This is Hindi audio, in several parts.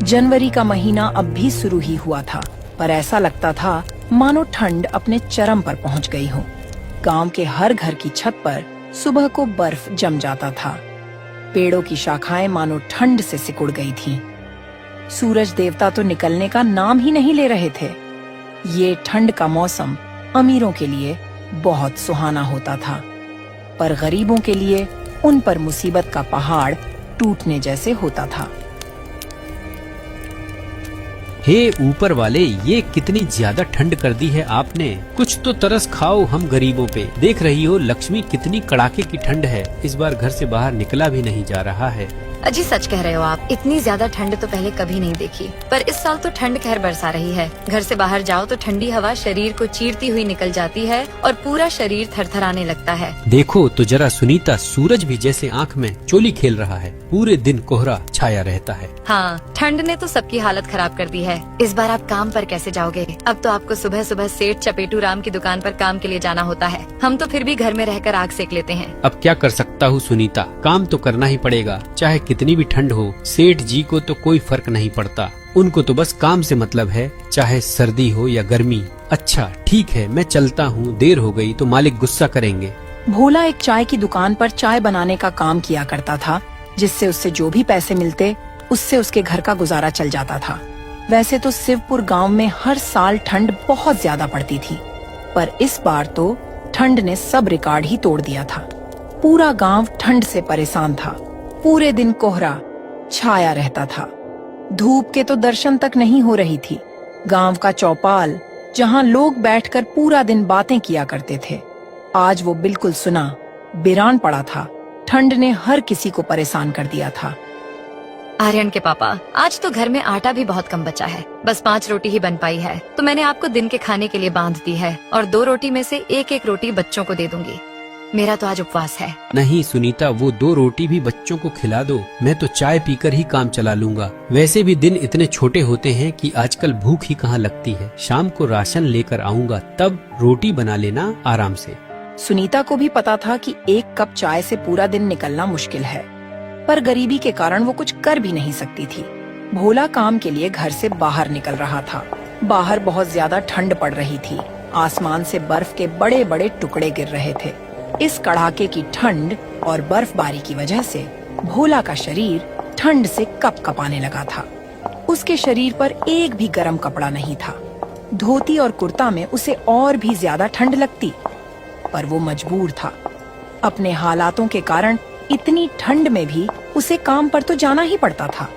जनवरी का महीना अब भी शुरू ही हुआ था, पर ऐसा लगता था मानो ठंड अपने चरम पर पहुंच गई हो। गांव के हर घर की छत पर सुबह को बर्फ जम जाता था। पेड़ों की शाखाएं मानो ठंड से सिकुड़ गई थीं। सूरज देवता तो निकलने का नाम ही नहीं ले रहे थे। ये ठंड का मौसम अमीरों के लिए बहुत सुहाना होता था, पर गरीबों के लिए उन पर मुसीबत का पहाड़ टूटने जैसे होता था। हे ऊपर वाले, ये कितनी ज्यादा ठंड कर दी है आपने। कुछ तो तरस खाओ हम गरीबों पे। देख रही हो लक्ष्मी, कितनी कड़ाके की ठंड है। इस बार घर से बाहर निकला भी नहीं जा रहा है। अजी सच कह रहे हो आप। इतनी ज्यादा ठंड तो पहले कभी नहीं देखी, पर इस साल तो ठंड कहर बरसा रही है। घर से बाहर जाओ तो ठंडी हवा शरीर को चीरती हुई निकल जाती है और पूरा शरीर थरथराने लगता है। देखो तो जरा सुनीता, सूरज भी जैसे आँख में चोली खेल रहा है। पूरे दिन कोहरा छाया रहता है। हाँ, ठंड ने तो सबकी हालत खराब कर दी है। इस बार आप काम पर कैसे जाओगे? अब तो आपको सुबह सुबह सेठ चपेटू राम की दुकान पर काम के लिए जाना होता है। हम तो फिर भी घर में रहकर आग सेक लेते हैं। अब क्या कर सकता हूँ सुनीता, काम तो करना ही पड़ेगा। चाहे कितनी भी ठंड हो, सेठ जी को तो कोई फर्क नहीं पड़ता। उनको तो बस काम से मतलब है, चाहे सर्दी हो या गर्मी। अच्छा ठीक है, मैं चलता हूँ, देर हो गई तो मालिक गुस्सा करेंगे। भोला एक चाय की दुकान पर चाय बनाने का काम किया करता था, जिससे उससे जो भी पैसे मिलते उससे उसके घर का गुजारा चल जाता था। वैसे तो शिवपुर गांव में हर साल ठंड बहुत ज्यादा पड़ती थी, पर इस बार तो ठंड ने सब रिकॉर्ड ही तोड़ दिया था। पूरा गांव ठंड से परेशान था। पूरे दिन कोहरा छाया रहता था। धूप के तो दर्शन तक नहीं हो रही थी। गांव का चौपाल, जहां लोग बैठकर पूरा दिन बातें किया करते थे, आज वो बिल्कुल सुना वीरान पड़ा था। ठंड ने हर किसी को परेशान कर दिया था। आर्यन के पापा, आज तो घर में आटा भी बहुत कम बचा है। बस 5 रोटी ही बन पाई है, तो मैंने आपको दिन के खाने के लिए बांध दी है और 2 रोटी में से एक रोटी बच्चों को दे दूंगी। मेरा तो आज उपवास है। नहीं सुनीता, वो 2 रोटी भी बच्चों को खिला दो। मैं तो चाय पीकर ही काम चला लूंगा। वैसे भी दिन इतने छोटे होते हैं कि आजकल भूख ही कहाँ लगती है। शाम को राशन लेकर आऊंगा, तब रोटी बना लेना आराम से। सुनीता को भी पता था कि 1 कप चाय से पूरा दिन निकलना मुश्किल है, पर गरीबी के कारण वो कुछ कर भी नहीं सकती थी। भोला काम के लिए घर से बाहर निकल रहा था। बाहर बहुत ज्यादा ठंड पड़ रही थी। आसमान से बर्फ के बड़े बड़े टुकड़े गिर रहे थे। इस कड़ाके की ठंड और बर्फबारी की वजह से भोला का शरीर ठंड से कपकपाने लगा था। उसके शरीर पर एक भी गर्म कपड़ा नहीं था। धोती और कुर्ता में उसे और भी ज्यादा ठंड लगती, पर वो मजबूर था। अपने हालातों के कारण इतनी ठंड में भी उसे काम पर तो जाना ही पड़ता था।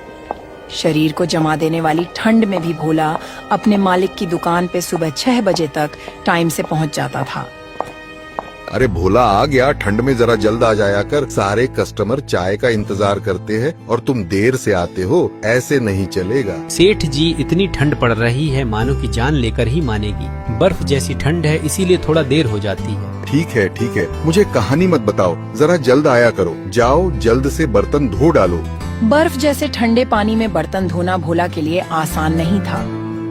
शरीर को जमा देने वाली ठंड में भी भोला अपने मालिक की दुकान पे सुबह 6 बजे तक टाइम से पहुंच जाता था। अरे भोला आ गया, ठंड में जरा जल्द आ जाया कर। सारे कस्टमर चाय का इंतजार करते हैं और तुम देर से आते हो, ऐसे नहीं चलेगा। सेठ जी, इतनी ठंड पड़ रही है मानो कि जान लेकर ही मानेगी। बर्फ जैसी ठंड है, इसीलिए थोड़ा देर हो जाती है। ठीक है, मुझे कहानी मत बताओ, जरा जल्द आया करो। जाओ जल्द से बर्तन धो डालो। बर्फ जैसे ठंडे पानी में बर्तन धोना भोला के लिए आसान नहीं था,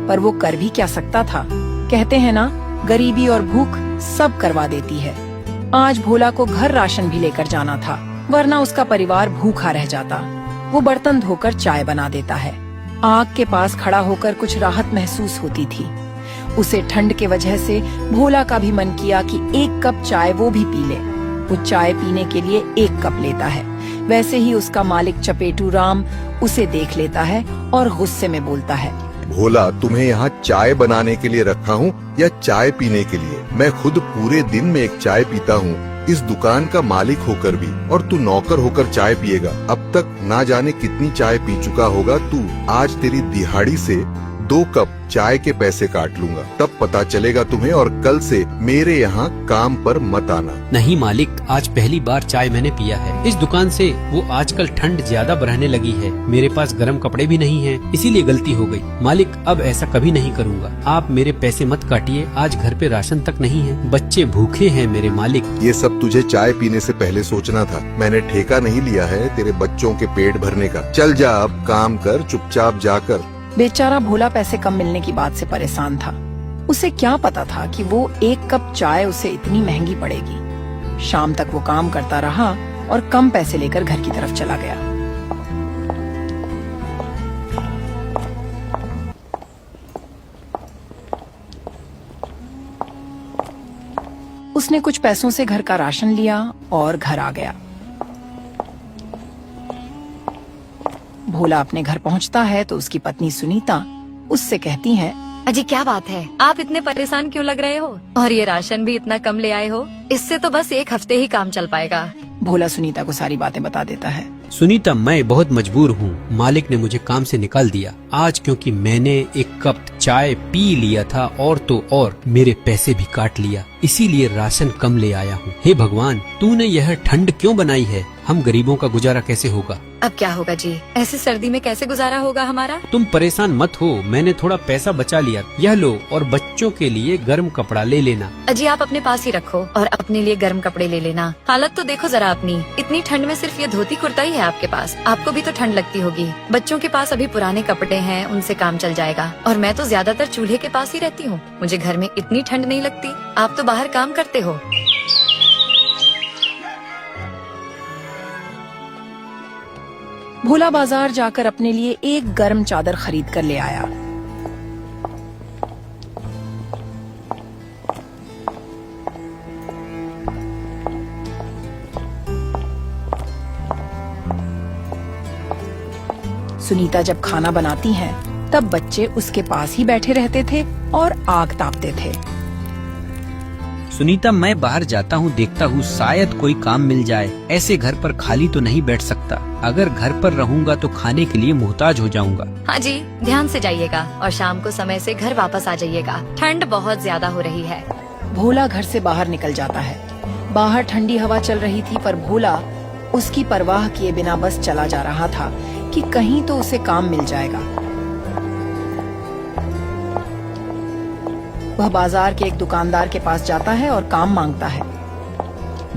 पर वो कर भी क्या सकता था। कहते हैं ना, गरीबी और भूख सब करवा देती है। आज भोला को घर राशन भी लेकर जाना था, वरना उसका परिवार भूखा रह जाता। वो बर्तन धोकर चाय बना देता है। आग के पास खड़ा होकर कुछ राहत महसूस होती थी। उसे ठंड के वजह से भोला का भी मन किया कि 1 कप चाय वो भी पी ले। वो चाय पीने के लिए 1 कप लेता है। वैसे ही उसका मालिक चपेटू राम उसे देख लेता है और गुस्से में बोलता है, भोला, तुम्हें यहाँ चाय बनाने के लिए रखा हूँ या चाय पीने के लिए? मैं खुद पूरे दिन में 1 चाय पीता हूँ, इस दुकान का मालिक होकर भी, और तू नौकर होकर चाय पिएगा। अब तक ना जाने कितनी चाय पी चुका होगा तू। आज तेरी दिहाड़ी से 2 कप चाय के पैसे काट लूंगा, तब पता चलेगा तुम्हें, और कल से मेरे यहाँ काम पर मत आना। नहीं मालिक, आज पहली बार चाय मैंने पिया है इस दुकान से। वो आजकल ठंड ज्यादा बढ़ने लगी है, मेरे पास गर्म कपड़े भी नहीं हैं, इसीलिए गलती हो गई। मालिक, अब ऐसा कभी नहीं करूँगा। आप मेरे पैसे मत काटिए, आज घर पे राशन तक नहीं है, बच्चे भूखे हैं मेरे मालिक। ये सब तुझे चाय पीने से पहले सोचना था। मैंने ठेका नहीं लिया है तेरे बच्चों के पेट भरने का। चल जा, अब काम कर चुपचाप जाकर। बेचारा भोला पैसे कम मिलने की बात से परेशान था। उसे क्या पता था कि वो 1 कप चाय उसे इतनी महंगी पड़ेगी। शाम तक वो काम करता रहा और कम पैसे लेकर घर की तरफ चला गया। उसने कुछ पैसों से घर का राशन लिया और घर आ गया। भोला अपने घर पहुंचता है तो उसकी पत्नी सुनीता उससे कहती है, अजी क्या बात है, आप इतने परेशान क्यों लग रहे हो? और ये राशन भी इतना कम ले आए हो, इससे तो बस एक हफ्ते ही काम चल पाएगा। भोला सुनीता को सारी बातें बता देता है। सुनीता, मैं बहुत मजबूर हूँ। मालिक ने मुझे काम से निकाल दिया आज, क्योंकि मैंने एक कप चाय पी लिया था और तो और मेरे पैसे भी काट लिया, इसीलिए राशन कम ले आया हूँ। हे भगवान, तूने यह ठंड क्यों बनाई है? हम गरीबों का गुजारा कैसे होगा? अब क्या होगा जी, ऐसे सर्दी में कैसे गुजारा होगा हमारा? तुम परेशान मत हो, मैंने थोड़ा पैसा बचा लिया, यह लो और बच्चों के लिए गर्म कपड़ा ले लेना। अजी आप अपने पास ही रखो और अपने लिए गर्म कपड़े ले लेना। हालत तो देखो जरा अपनी, इतनी ठंड में सिर्फ ये धोती कुर्ता ही है आपके पास। आपको भी तो ठंड लगती होगी। बच्चों के पास अभी पुराने कपड़े हैं, उनसे काम चल जाएगा। और मैं तो ज्यादातर चूल्हे के पास ही रहती हूँ, मुझे घर में इतनी ठंड नहीं लगती। आप तो बाहर काम करते हो। भोला बाजार जाकर अपने लिए एक गर्म चादर खरीद कर ले आया। सुनीता जब खाना बनाती है तब बच्चे उसके पास ही बैठे रहते थे और आग तापते थे। सुनीता, मैं बाहर जाता हूँ, देखता हूँ शायद कोई काम मिल जाए। ऐसे घर पर खाली तो नहीं बैठ सकता। अगर घर पर रहूँगा तो खाने के लिए मोहताज हो जाऊँगा। हाँ जी, ध्यान से जाइएगा और शाम को समय से घर वापस आ जाइएगा। ठंड बहुत ज्यादा हो रही है। भोला घर से बाहर निकल जाता है। बाहर ठंडी हवा चल रही थी, पर भोला उसकी परवाह किए बिना बस चला जा रहा था कि कहीं तो उसे काम मिल जाएगा। वह बाजार के एक दुकानदार के पास जाता है और काम मांगता है।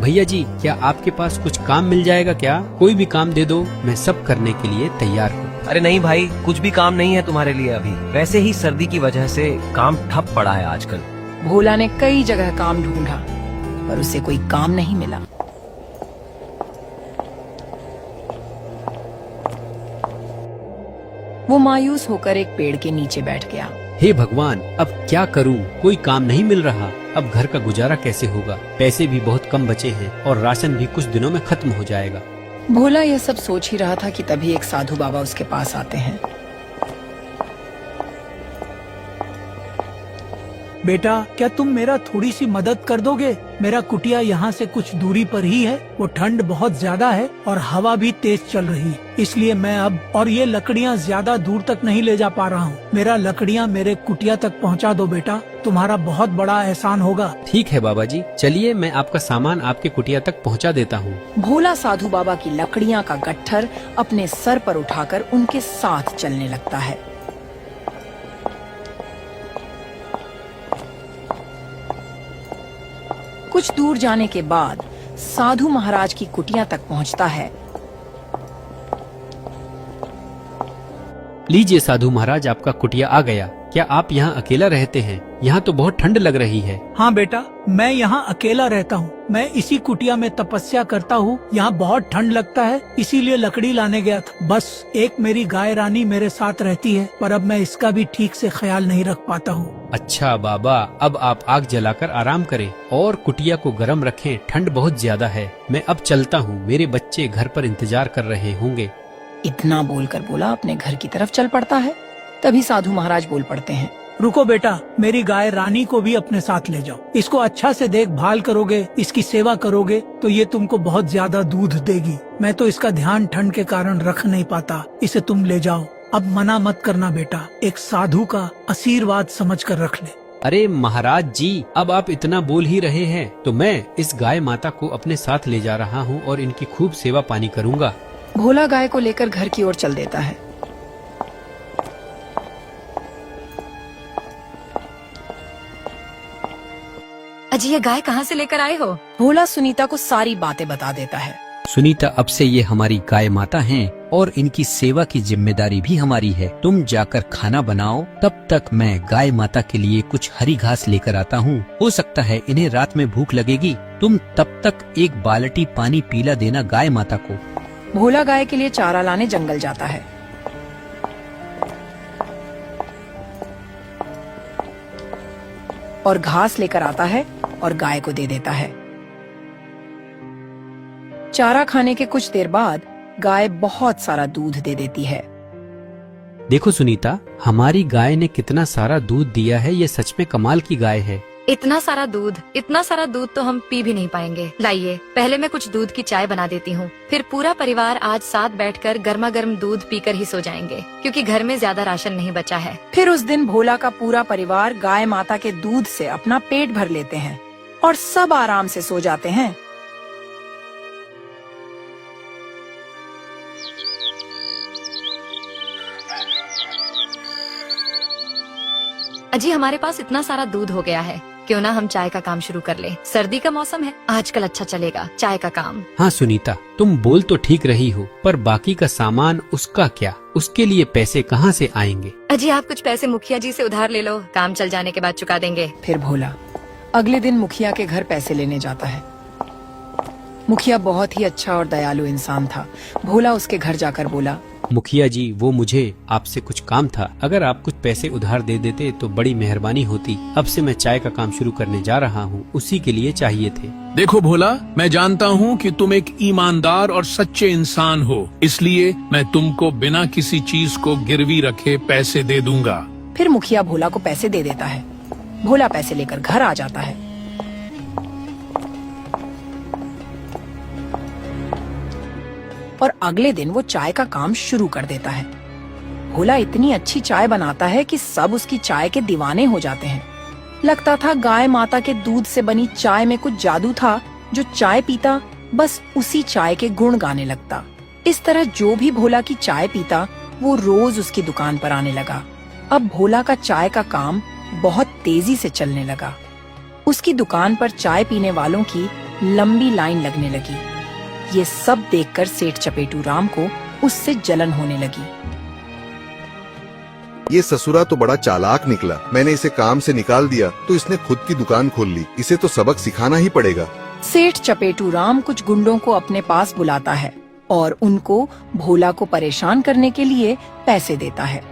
भैया जी, क्या आपके पास कुछ काम मिल जाएगा क्या? कोई भी काम दे दो, मैं सब करने के लिए तैयार हूँ। अरे नहीं भाई, कुछ भी काम नहीं है तुम्हारे लिए अभी। वैसे ही सर्दी की वजह से काम ठप पड़ा है आजकल। भोला ने कई जगह काम ढूंढा पर उसे कोई काम नहीं मिला। वो मायूस होकर एक पेड़ के नीचे बैठ गया। हे भगवान, अब क्या करूं? कोई काम नहीं मिल रहा। अब घर का गुजारा कैसे होगा? पैसे भी बहुत कम बचे हैं और राशन भी कुछ दिनों में खत्म हो जाएगा। भोला यह सब सोच ही रहा था कि तभी एक साधु बाबा उसके पास आते हैं। बेटा, क्या तुम मेरा थोड़ी सी मदद कर दोगे? मेरा कुटिया यहाँ से कुछ दूरी पर ही है। वो ठंड बहुत ज्यादा है और हवा भी तेज चल रही है, इसलिए मैं अब और ये लकड़ियाँ ज्यादा दूर तक नहीं ले जा पा रहा हूँ। मेरा लकड़ियाँ मेरे कुटिया तक पहुँचा दो बेटा, तुम्हारा बहुत बड़ा एहसान होगा। ठीक है बाबा जी, चलिए मैं आपका सामान आपके कुटिया तक पहुँचा देता हूँ। भोला साधु बाबा की लकड़ियाँ का गट्ठर अपने सर पर उठाकर उनके साथ चलने लगता है। कुछ दूर जाने के बाद साधु महाराज की कुटिया तक पहुंचता है। लीजिए साधु महाराज, आपका कुटिया आ गया। क्या आप यहाँ अकेला रहते हैं? यहाँ तो बहुत ठंड लग रही है। हाँ बेटा, मैं यहाँ अकेला रहता हूँ। मैं इसी कुटिया में तपस्या करता हूँ। यहाँ बहुत ठंड लगता है, इसीलिए लकड़ी लाने गया था। बस एक मेरी गाय रानी मेरे साथ रहती है, पर अब मैं इसका भी ठीक से ख्याल नहीं रख पाता हूँ। अच्छा बाबा, अब आप आग जलाकर आराम करें और कुटिया को गर्म रखें। ठंड बहुत ज्यादा है। मैं अब चलता हूँ, मेरे बच्चे घर पर इंतजार कर रहे होंगे। इतना बोलकर भोला अपने घर की तरफ चल पड़ता है। तभी साधु महाराज बोल पड़ते हैं, रुको बेटा, मेरी गाय रानी को भी अपने साथ ले जाओ। इसको अच्छा से देखभाल करोगे, इसकी सेवा करोगे तो ये तुमको बहुत ज्यादा दूध देगी। मैं तो इसका ध्यान ठंड के कारण रख नहीं पाता। इसे तुम ले जाओ। अब मना मत करना बेटा, एक साधु का आशीर्वाद समझ कर रख ले। अरे महाराज जी, अब आप इतना बोल ही रहे हैं तो मैं इस गाय माता को अपने साथ ले जा रहा हूँ और इनकी खूब सेवा पानी करूँगा। भोला गाय को लेकर घर की ओर चल देता है। अजी ये गाय कहाँ से लेकर आए हो? भोला सुनीता को सारी बातें बता देता है। सुनीता, अब से ये हमारी गाय माता हैं और इनकी सेवा की जिम्मेदारी भी हमारी है। तुम जाकर खाना बनाओ, तब तक मैं गाय माता के लिए कुछ हरी घास लेकर आता हूँ। हो सकता है इन्हें रात में भूख लगेगी। तुम तब तक एक बाल्टी पानी पीला देना गाय माता को। भोला गाय के लिए चारा लाने जंगल जाता है। और घास लेकर आता है और गाय को दे देता है। चारा खाने के कुछ देर बाद गाय बहुत सारा दूध दे देती है। देखो सुनीता, हमारी गाय ने कितना सारा दूध दिया है। ये सच में कमाल की गाय है। इतना सारा दूध तो हम पी भी नहीं पाएंगे। लाइए, पहले मैं कुछ दूध की चाय बना देती हूँ, फिर पूरा परिवार आज साथ बैठकर गर्मा गर्म दूध पीकर ही सो जाएंगे, क्योंकि घर में ज्यादा राशन नहीं बचा है। फिर उस दिन भोला का पूरा परिवार गाय माता के दूध से अपना पेट भर लेते हैं और सब आराम से सो जाते हैं। अजी, हमारे पास इतना सारा दूध हो गया है, क्यों ना हम चाय का काम शुरू कर लें। सर्दी का मौसम है, आजकल अच्छा चलेगा चाय का काम। हाँ सुनीता, तुम बोल तो ठीक रही हो, पर बाकी का सामान उसका क्या? उसके लिए पैसे कहाँ से आएंगे? अजी, आप कुछ पैसे मुखिया जी से उधार ले लो, काम चल जाने के बाद चुका देंगे। फिर भोला अगले दिन मुखिया के घर पैसे लेने जाता है। मुखिया बहुत ही अच्छा और दयालु इंसान था। भोला उसके घर जाकर बोला, मुखिया जी, वो मुझे आपसे कुछ काम था। अगर आप कुछ पैसे उधार दे देते तो बड़ी मेहरबानी होती। अब से मैं चाय का काम शुरू करने जा रहा हूँ, उसी के लिए चाहिए थे। देखो भोला, मैं जानता हूँ कि तुम एक ईमानदार और सच्चे इंसान हो, इसलिए मैं तुमको बिना किसी चीज को गिरवी रखे पैसे दे दूंगा। फिर मुखिया भोला को पैसे दे देता है। भोला पैसे लेकर घर आ जाता है। और अगले दिन वो चाय का काम शुरू कर देता है। भोला इतनी अच्छी चाय बनाता है कि सब उसकी चाय के दीवाने हो जाते हैं। लगता था गाय माता के दूध से बनी चाय में कुछ जादू था। जो चाय पीता बस उसी चाय के गुण गाने लगता। इस तरह जो भी भोला की चाय पीता वो रोज उसकी दुकान पर आने लगा। अब भोला का चाय का काम बहुत तेजी से चलने लगा। उसकी दुकान पर चाय पीने वालों की लंबी लाइन लगने लगी। ये सब देखकर सेठ चपेटू राम को उससे जलन होने लगी। ये ससुरा तो बड़ा चालाक निकला। मैंने इसे काम से निकाल दिया तो इसने खुद की दुकान खोल ली। इसे तो सबक सिखाना ही पड़ेगा। सेठ चपेटू राम कुछ गुंडों को अपने पास बुलाता है और उनको भोला को परेशान करने के लिए पैसे देता है।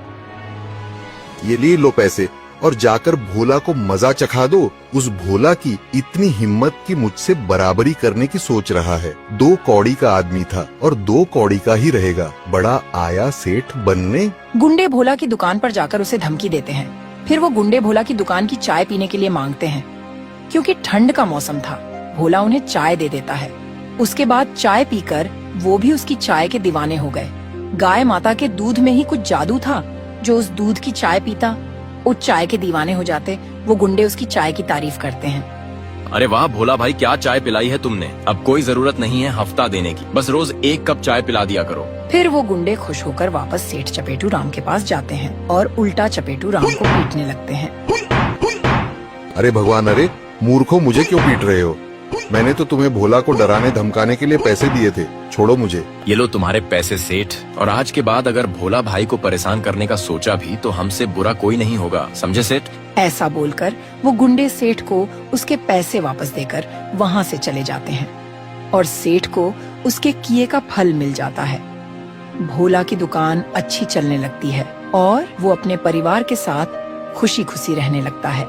ये ले लो पैसे और जाकर भोला को मजा चखा दो। उस भोला की इतनी हिम्मत कि मुझसे बराबरी करने की सोच रहा है। 2 कौड़ी का आदमी था और 2 कौड़ी का ही रहेगा। बड़ा आया सेठ बनने। गुंडे भोला की दुकान पर जाकर उसे धमकी देते हैं। फिर वो गुंडे भोला की दुकान की चाय पीने के लिए मांगते हैं। क्योंकि ठंड का मौसम था, भोला उन्हें चाय दे देता है। उसके बाद चाय पीकर वो भी उसकी चाय के दीवाने हो गए। गाय माता के दूध में ही कुछ जादू था। जो उस दूध की चाय पीता वो चाय के दीवाने हो जाते। वो गुंडे उसकी चाय की तारीफ करते हैं। अरे वाह भोला भाई, क्या चाय पिलाई है तुमने। अब कोई जरूरत नहीं है हफ्ता देने की, बस रोज 1 कप चाय पिला दिया करो। फिर वो गुंडे खुश होकर वापस सेठ चपेटू राम के पास जाते हैं और उल्टा चपेटू राम को पीटने लगते हैं। अरे भगवान, अरे मूर्खों, मुझे क्यों पीट रहे हो? मैंने तो तुम्हें भोला को डराने धमकाने के लिए पैसे दिए थे। छोड़ो मुझे। ये लो तुम्हारे पैसे सेठ। और आज के बाद अगर भोला भाई को परेशान करने का सोचा भी तो हमसे बुरा कोई नहीं होगा, समझे सेठ? ऐसा बोलकर वो गुंडे सेठ को उसके पैसे वापस देकर वहाँ से चले जाते हैं और सेठ को उसके किए का फल मिल जाता है। भोला की दुकान अच्छी चलने लगती है और वो अपने परिवार के साथ खुशी खुशी रहने लगता है।